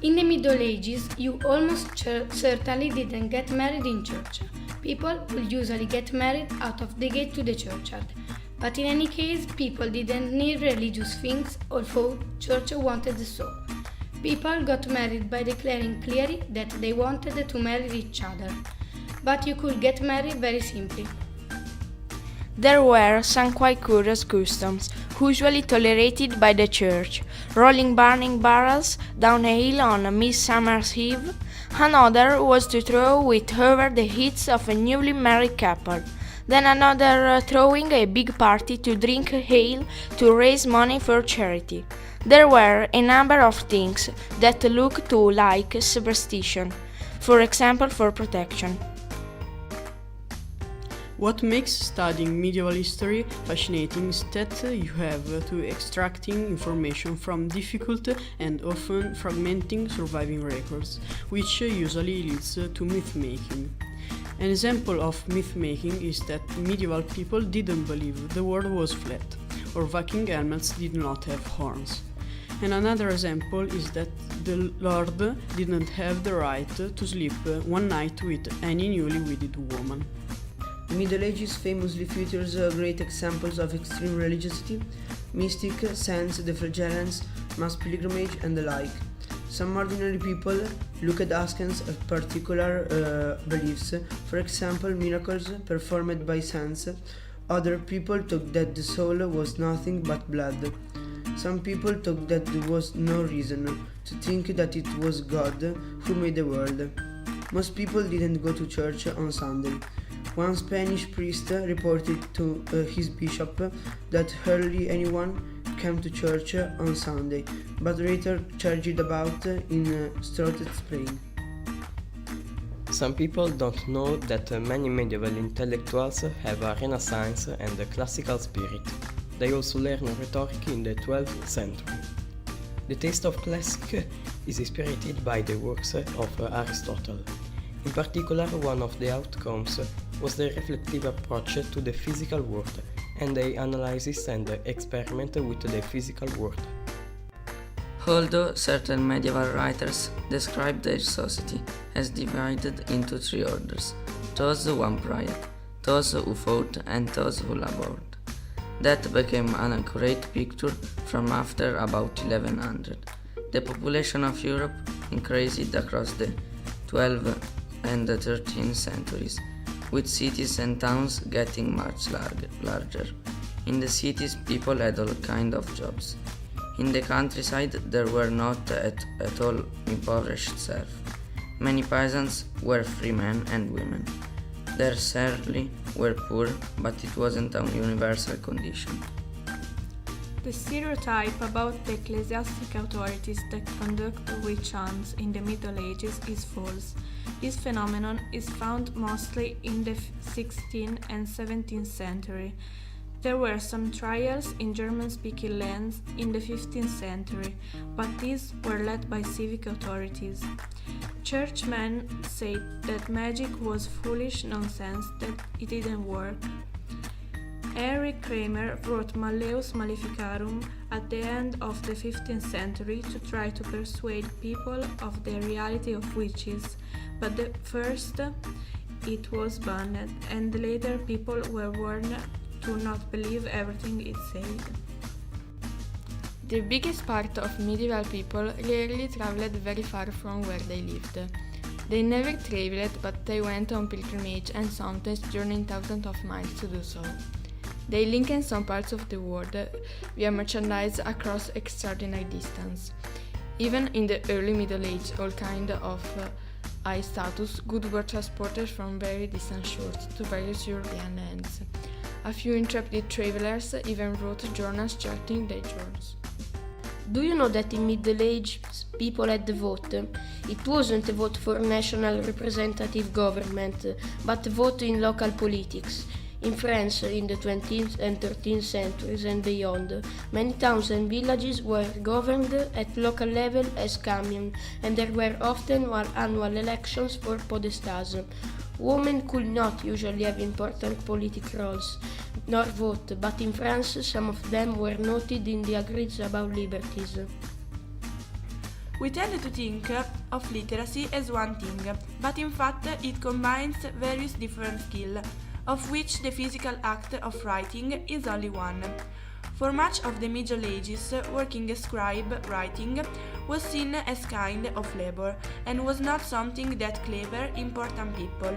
In the Middle Ages, you almost certainly didn't get married in church. People would usually get married out of the gate to the churchyard. But in any case, people didn't need religious things, although church wanted so. People got married by declaring clearly that they wanted to marry each other. But you could get married very simply. There were some quite curious customs, usually tolerated by the church: rolling burning barrels down a hill on a Midsummer's Eve. Another was to throw it over the heads of a newly married couple. Then another throwing a big party to drink ale to raise money for charity. There were a number of things that looked like superstition, for example for protection. What makes studying medieval history fascinating is that you have to extracting information from difficult and often fragmenting surviving records, which usually leads to myth-making. An example of myth-making is that medieval people didn't believe the world was flat, or Viking helmets did not have horns. And another example is that the Lord didn't have the right to sleep one night with any newly wedded woman. The Middle Ages famously features great examples of extreme religiosity, mystic, saints, the flagellants, mass pilgrimage, and the like. Some ordinary people looked askance at particular beliefs, for example miracles performed by saints. Other people thought that the soul was nothing but blood. Some people thought that there was no reason to think that it was God who made the world. Most people didn't go to church on Sunday. One Spanish priest reported to his bishop that hardly anyone came to church on Sunday, but later charged about in Strotted Plain. Some people don't know that many medieval intellectuals have a Renaissance and a classical spirit. They also learn rhetoric in the 12th century. The taste of classic is inspired by the works of Aristotle. In particular, one of the outcomes was the reflective approach to the physical world and the analysis and experiment with the physical world. Although certain medieval writers described their society as divided into three orders: those who won pride, those who fought, and those who labored. That became an accurate picture from after about 1100. The population of Europe increased across the 12th and the 13th centuries, with cities and towns getting much larger. In the cities, people had all kinds of jobs. In the countryside, there were not at all impoverished serfs. Many peasants were free men and women. There certainly were poor, but it wasn't a universal condition. The stereotype about the ecclesiastic authorities that conduct witch hunts in the Middle Ages is false. This phenomenon is found mostly in the 16th and 17th century. There were some trials in German-speaking lands in the 15th century, but these were led by civic authorities. Churchmen said that magic was foolish nonsense, that it didn't work. Henry Kramer wrote Malleus Maleficarum at the end of the 15th century to try to persuade people of the reality of witches, but at first it was banned, and later people were warned to not believe everything it said. The biggest part of medieval people rarely traveled very far from where they lived. They never traveled, but they went on pilgrimage and sometimes journeyed thousands of miles to do so. They linked some parts of the world via merchandise across extraordinary distance. Even in the early Middle Age, all kinds of high status goods were transported from very distant shores to various European lands. A few intrepid travelers even wrote journals charting their journeys. Do you know that in Middle Ages people had the vote? It wasn't a vote for national representative government, but a vote in local politics. In France, in the 20th and 13th centuries and beyond, many towns and villages were governed at local level as communes, and there were often annual elections for podestas. Women could not usually have important political roles, nor vote, but in France some of them were noted in the agrees about liberties. We tend to think of literacy as one thing, but in fact it combines various different skills, of which the physical act of writing is only one. For much of the Middle Ages, working as scribe writing was seen as kind of labor and was not something that clever, important people,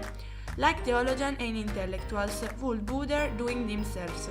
like theologians and intellectuals, would bother doing themselves.